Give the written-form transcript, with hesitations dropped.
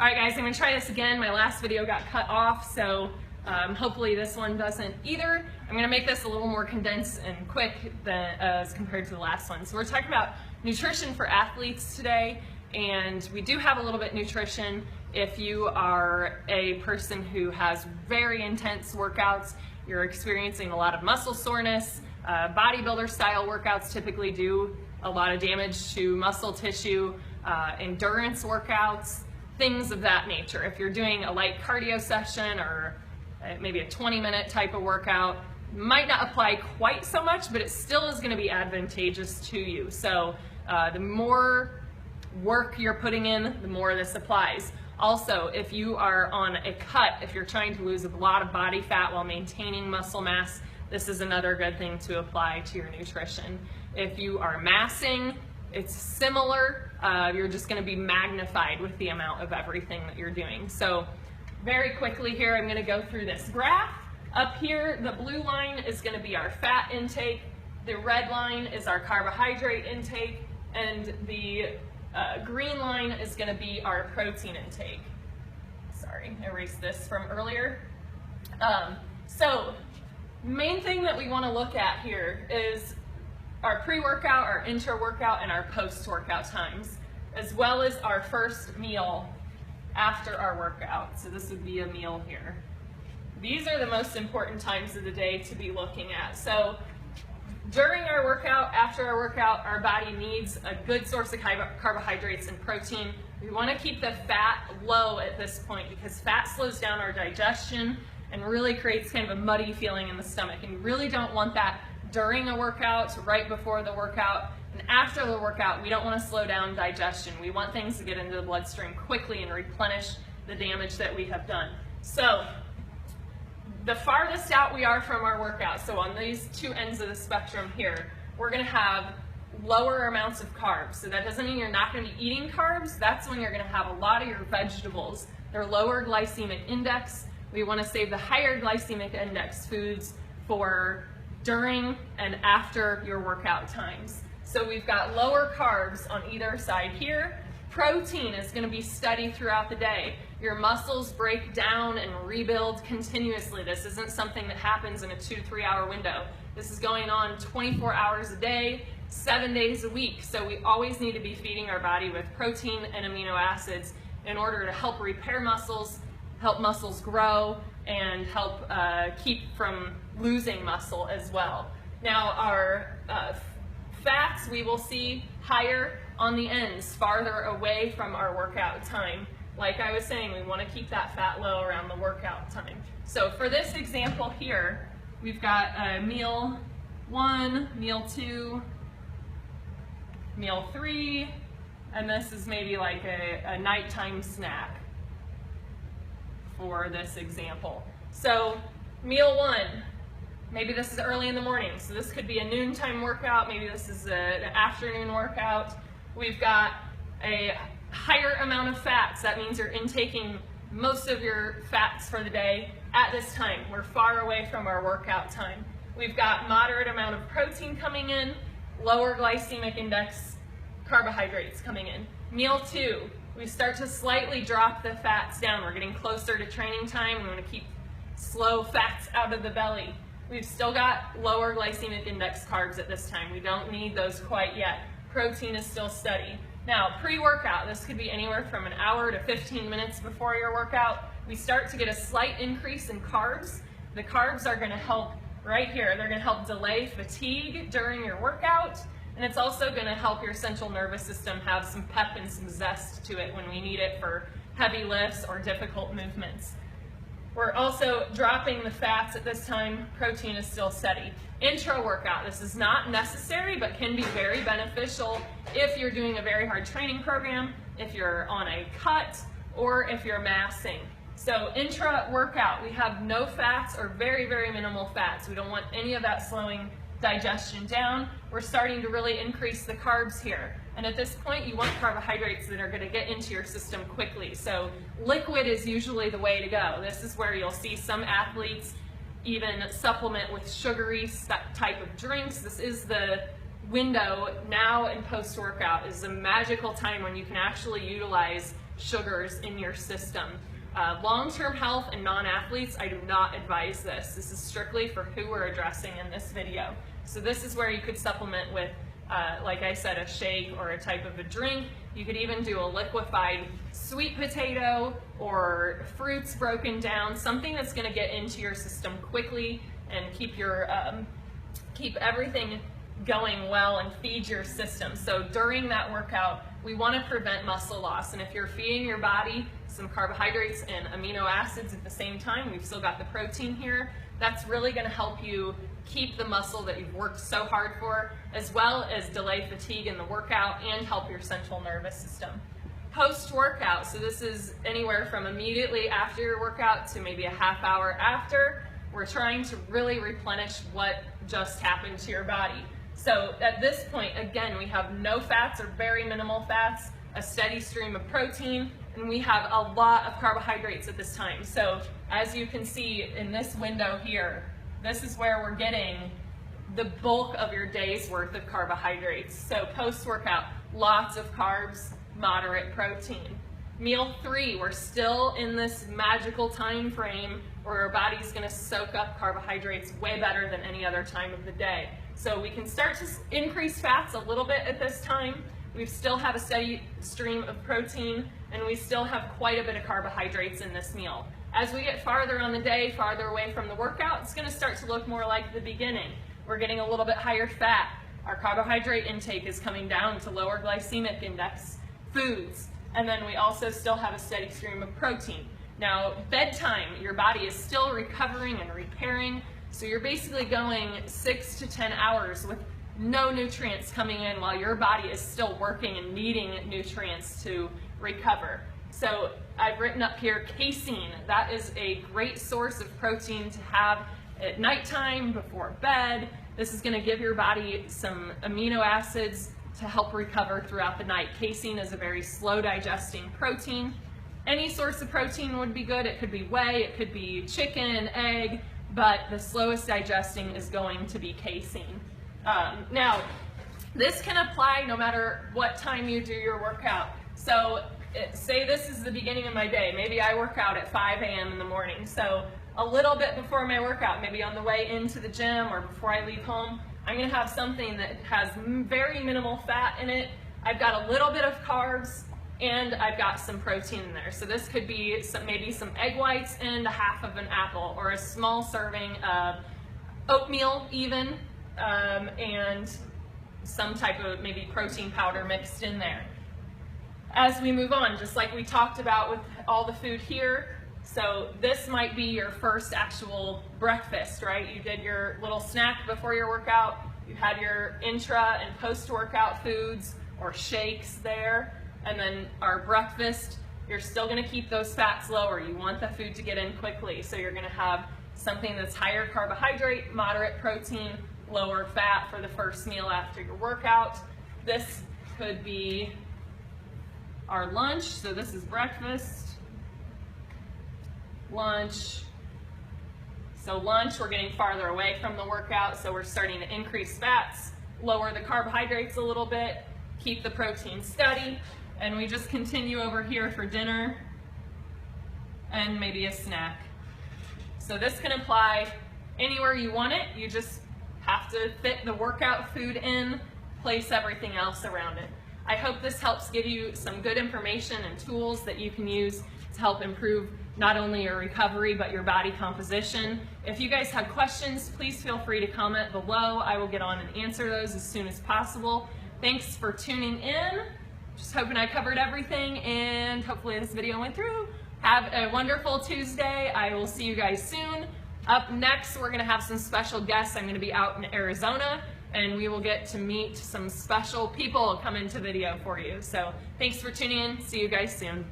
All right guys, I'm gonna try this again. My last video got cut off, so hopefully this one doesn't either. I'm gonna make this a little more condensed and quick than as compared to the last one. So we're talking about nutrition for athletes today, and we do have a little bit nutrition if you are a person who has very intense workouts, you're experiencing a lot of muscle soreness. Bodybuilder style workouts typically do a lot of damage to muscle tissue, endurance workouts, things of that nature. If you're doing a light cardio session or maybe a 20-minute type of workout, might not apply quite so much, but it still is going to be advantageous to you. So the more work you're putting in, the more this applies. Also, if you are on a cut, if you're trying to lose a lot of body fat while maintaining muscle mass, this is another good thing to apply to your nutrition. If you are massing, it's similar. You're just going to be magnified with the amount of everything that you're doing. So very quickly here, I'm going to go through this graph. Up here, the blue line is going to be our fat intake. The red line is our carbohydrate intake. And the green line is going to be our protein intake. Sorry, erase this from earlier. So main thing that we want to look at here is our pre-workout, our intra-workout, and our post-workout times, as well as our first meal after our workout. So this would be a meal here. These are the most important times of the day to be looking at. So during our workout, after our workout, our body needs a good source of carbohydrates and protein. We want to keep the fat low at this point because fat slows down our digestion and really creates kind of a muddy feeling in the stomach. And you really don't want that during a workout, right before the workout, and after the workout. We don't want to slow down digestion. We want things to get into the bloodstream quickly and replenish the damage that we have done. So the farthest out we are from our workout, so on these two ends of the spectrum here, we're going to have lower amounts of carbs. So that doesn't mean you're not going to be eating carbs. That's when you're going to have a lot of your vegetables. They're lower glycemic index. We want to save the higher glycemic index foods for during and after your workout times. So we've got lower carbs on either side here. Protein is going to be steady throughout the day. Your muscles break down and rebuild continuously. This isn't something that happens in a 2-3 hour window. This is going on 24 hours a day, 7 days a week. So we always need to be feeding our body with protein and amino acids in order to help repair muscles, help muscles grow, and help keep from losing muscle as well. Now our fats we will see higher on the ends, farther away from our workout time. Like I was saying, we want to keep that fat low around the workout time. So for this example here, we've got meal 1, meal 2, meal 3, and this is maybe like a nighttime snack for this example. So meal 1, maybe this is early in the morning, so this could be a noontime workout, maybe this is an afternoon workout. We've got a higher amount of fats. That means you're intaking most of your fats for the day at this time. We're far away from our workout time. We've got moderate amount of protein coming in, lower glycemic index carbohydrates coming in. Meal 2, we start to slightly drop the fats down. We're getting closer to training time. We want to keep slow fats out of the belly. We've still got lower glycemic index carbs at this time. We don't need those quite yet. Protein is still steady. Now, pre-workout, this could be anywhere from an hour to 15 minutes before your workout. We start to get a slight increase in carbs. The carbs are going to help right here. They're going to help delay fatigue during your workout, and it's also going to help your central nervous system have some pep and some zest to it when we need it for heavy lifts or difficult movements. We're also dropping the fats at this time. Protein is still steady. Intra-workout, this is not necessary but can be very beneficial if you're doing a very hard training program, if you're on a cut, or if you're massing. So intra-workout, we have no fats or very, very minimal fats. We don't want any of that slowing digestion down. We're starting to really increase the carbs here. And at this point, you want carbohydrates that are going to get into your system quickly. So liquid is usually the way to go. This is where you'll see some athletes even supplement with sugary type of drinks. This is the window now and post-workout is a magical time when you can actually utilize sugars in your system. Long-term health and non-athletes, I do not advise this. This is strictly for who we're addressing in this video. So this is where you could supplement with, like I said, a shake or a type of a drink. You could even do a liquefied sweet potato or fruits broken down, something that's going to get into your system quickly and keep your keep everything going well and feed your system. So during that workout, we want to prevent muscle loss. And if you're feeding your body some carbohydrates and amino acids at the same time, we've still got the protein here, that's really going to help you keep the muscle that you've worked so hard for, as well as delay fatigue in the workout and help your central nervous system. Post-workout, so this is anywhere from immediately after your workout to maybe a half hour after, we're trying to really replenish what just happened to your body. So at this point, again, we have no fats or very minimal fats, a steady stream of protein, and we have a lot of carbohydrates at this time. So as you can see in this window here, this is where we're getting the bulk of your day's worth of carbohydrates. So post-workout, lots of carbs, moderate protein. Meal 3, we're still in this magical time frame where our body's going to soak up carbohydrates way better than any other time of the day. So we can start to increase fats a little bit at this time. We still have a steady stream of protein, and we still have quite a bit of carbohydrates in this meal. As we get farther on the day, farther away from the workout, it's going to start to look more like the beginning. We're getting a little bit higher fat. Our carbohydrate intake is coming down to lower glycemic index foods. And then we also still have a steady stream of protein. Now, bedtime, your body is still recovering and repairing, so you're basically going 6 to 10 hours with no nutrients coming in while your body is still working and needing nutrients to recover. So I've written up here casein. That is a great source of protein to have at nighttime before bed. This is going to give your body some amino acids to help recover throughout the night. Casein is a very slow digesting protein. Any source of protein would be good. It could be whey, it could be chicken, egg, but the slowest digesting is going to be casein. Now, this can apply no matter what time you do your workout. So say this is the beginning of my day. Maybe I work out at 5 a.m. in the morning. So a little bit before my workout, maybe on the way into the gym or before I leave home, I'm going to have something that has very minimal fat in it. I've got a little bit of carbs, and I've got some protein in there. So this could be maybe some egg whites and a half of an apple, or a small serving of oatmeal even, and some type of maybe protein powder mixed in there. As we move on, just like we talked about with all the food here, so this might be your first actual breakfast, right? You did your little snack before your workout, you had your intra and post-workout foods or shakes there, and then our breakfast, you're still going to keep those fats lower. You want the food to get in quickly, so you're going to have something that's higher carbohydrate, moderate protein, lower fat for the first meal after your workout. This could be our lunch, so this is breakfast, lunch. So lunch, we're getting farther away from the workout, so we're starting to increase fats, lower the carbohydrates a little bit, keep the protein steady, and we just continue over here for dinner and maybe a snack. So this can apply anywhere you want it. You just have to fit the workout food in, place everything else around it. I hope this helps give you some good information and tools that you can use to help improve not only your recovery but your body composition. If you guys have questions, please feel free to comment below. I will get on and answer those as soon as possible. Thanks for tuning in. Just hoping I covered everything, and hopefully this video went through. Have a wonderful Tuesday. I will see you guys soon. Up next, we're gonna have some special guests. I'm gonna be out in Arizona, and we will get to meet some special people come into video for you. So thanks for tuning in. See you guys soon.